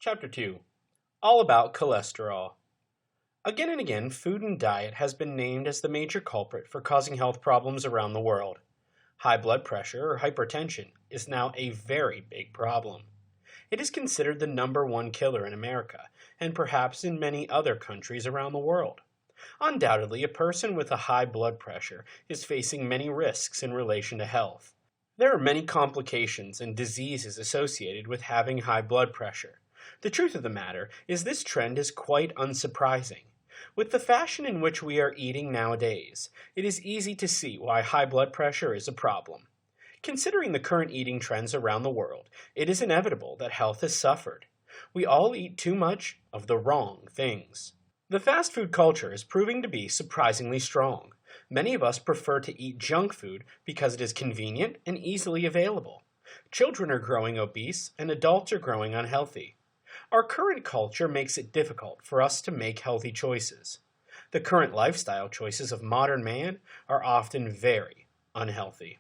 Chapter 2. All about cholesterol. Again and again, food and diet has been named as the major culprit for causing health problems around the world. High blood pressure or hypertension is now a very big problem. It is considered the #1 killer in America, and perhaps in many other countries around the world. Undoubtedly, a person with a high blood pressure is facing many risks in relation to health. There are many complications and diseases associated with having high blood pressure. The truth of the matter is this trend is quite unsurprising. With the fashion in which we are eating nowadays, it is easy to see why high blood pressure is a problem. Considering the current eating trends around the world, it is inevitable that health has suffered. We all eat too much of the wrong things. The fast food culture is proving to be surprisingly strong. Many of us prefer to eat junk food because it is convenient and easily available. Children are growing obese and adults are growing unhealthy. Our current culture makes it difficult for us to make healthy choices. The current lifestyle choices of modern man are often very unhealthy.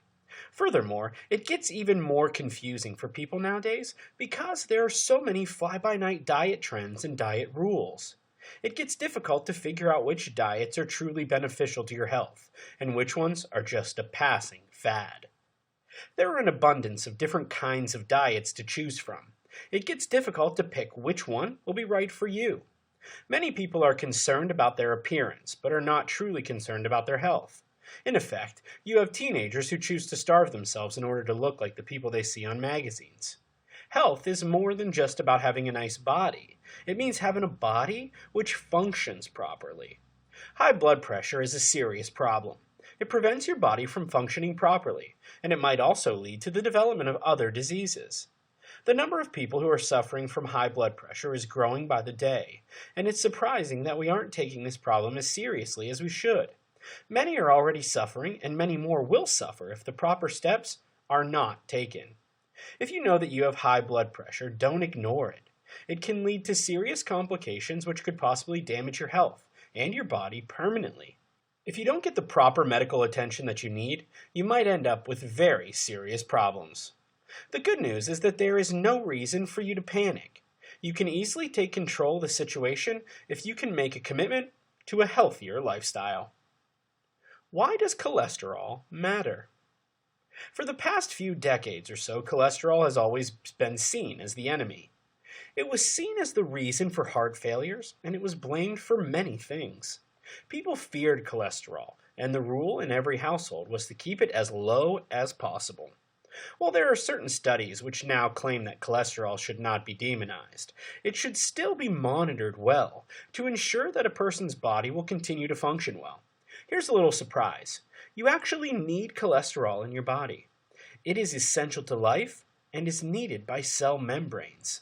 Furthermore, it gets even more confusing for people nowadays because there are so many fly-by-night diet trends and diet rules. It gets difficult to figure out which diets are truly beneficial to your health and which ones are just a passing fad. There are an abundance of different kinds of diets to choose from. It gets difficult to pick which one will be right for you. Many people are concerned about their appearance, but are not truly concerned about their health. In effect, you have teenagers who choose to starve themselves in order to look like the people they see on magazines. Health is more than just about having a nice body. It means having a body which functions properly. High blood pressure is a serious problem. It prevents your body from functioning properly, and it might also lead to the development of other diseases. The number of people who are suffering from high blood pressure is growing by the day, and it's surprising that we aren't taking this problem as seriously as we should. Many are already suffering, and many more will suffer if the proper steps are not taken. If you know that you have high blood pressure, don't ignore it. It can lead to serious complications which could possibly damage your health and your body permanently. If you don't get the proper medical attention that you need, you might end up with very serious problems. The good news is that there is no reason for you to panic. You can easily take control of the situation if you can make a commitment to a healthier lifestyle. Why does cholesterol matter? For the past few decades or so, cholesterol has always been seen as the enemy. It was seen as the reason for heart failures, and it was blamed for many things. People feared cholesterol, and the rule in every household was to keep it as low as possible. While there are certain studies which now claim that cholesterol should not be demonized, it should still be monitored well to ensure that a person's body will continue to function well. Here's a little surprise. You actually need cholesterol in your body. It is essential to life and is needed by cell membranes.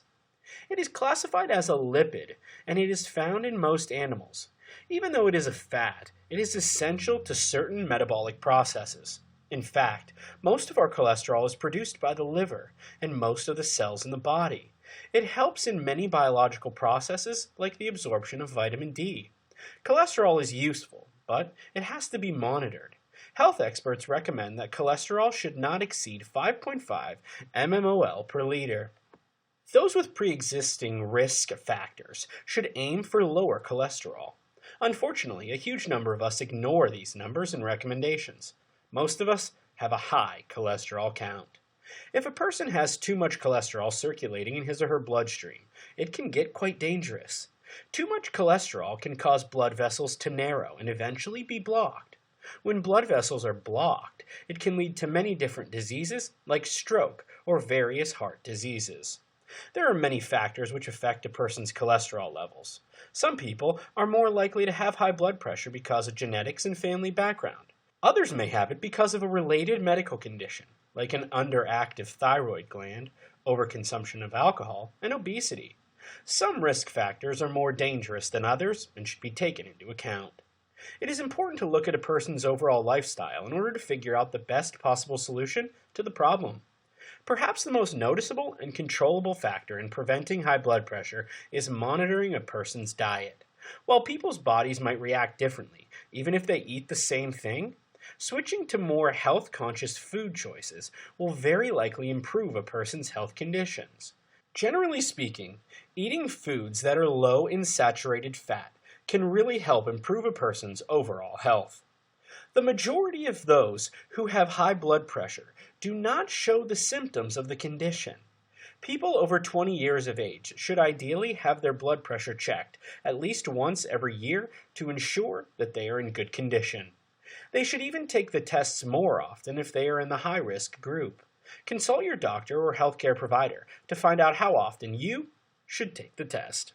It is classified as a lipid, and it is found in most animals. Even though it is a fat, it is essential to certain metabolic processes. In fact, most of our cholesterol is produced by the liver and most of the cells in the body. It helps in many biological processes like the absorption of vitamin D. Cholesterol is useful, but it has to be monitored. Health experts recommend that cholesterol should not exceed 5.5 mmol per liter. Those with pre-existing risk factors should aim for lower cholesterol. Unfortunately, a huge number of us ignore these numbers and recommendations. Most of us have a high cholesterol count. If a person has too much cholesterol circulating in his or her bloodstream, it can get quite dangerous. Too much cholesterol can cause blood vessels to narrow and eventually be blocked. When blood vessels are blocked, it can lead to many different diseases like stroke or various heart diseases. There are many factors which affect a person's cholesterol levels. Some people are more likely to have high blood pressure because of genetics and family background. Others may have it because of a related medical condition, like an underactive thyroid gland, overconsumption of alcohol, and obesity. Some risk factors are more dangerous than others and should be taken into account. It is important to look at a person's overall lifestyle in order to figure out the best possible solution to the problem. Perhaps the most noticeable and controllable factor in preventing high blood pressure is monitoring a person's diet. While people's bodies might react differently, even if they eat the same thing, switching to more health-conscious food choices will very likely improve a person's health conditions. Generally speaking, eating foods that are low in saturated fat can really help improve a person's overall health. The majority of those who have high blood pressure do not show the symptoms of the condition. People over 20 years of age should ideally have their blood pressure checked at least once every year to ensure that they are in good condition. They should even take the tests more often if they are in the high-risk group. Consult your doctor or healthcare provider to find out how often you should take the test.